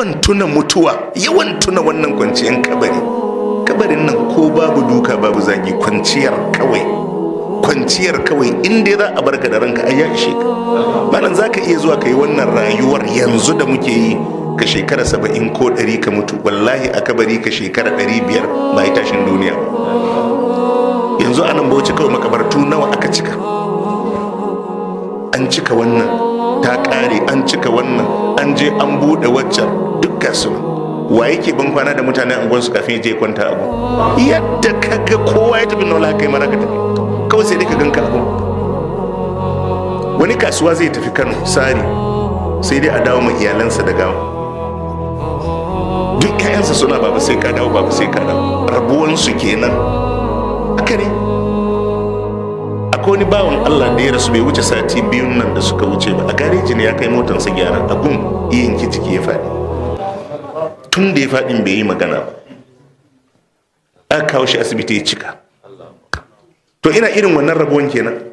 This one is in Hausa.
yawan tuna mutuwa, yawan tuna wannan kwanciyar kabarin nan ko babu duka babu zagi, kwanciyar kawai inda za a barka da ranka ai ya ishe ka. malam za ka iya zuwa ka yi wannan rayuwar yanzu da muke yi, ka shekara 70 ko 100 ka mutu, wallahi a kabari ka shekara 500 ba yi tashin duniya ba. yanzu anan Bauchi kawai makabartu nawa aka cika, an cika wannan ta kare, an cika wannan, an je an bude waccan, duk gasu. wa yake ban kwana da mutane a gwansu kafin je kwanta abu? yadda kaga kowa ya tafi naula kai mara ka tafi, kawai sai dai ka ganka abu. wani kasuwa zai tafi Kano sari, sai dai a dawo ma iyalansa da gawa, duk kayansa suna babu sai ka dawo, babu sai ka dawo, rabuwansu kenan. haka ne. akwai wani bawan Allah da ya rasu bai wuce sati biyun nan da suka wuce ba, a gareji ne ya kai motarsa gyara, a gun yin jiki ya faɗi. tun da ya faɗin bai yi magana ba, aka kawo shi asibiti ya cika. to ina irin wannan rabuwan kenan.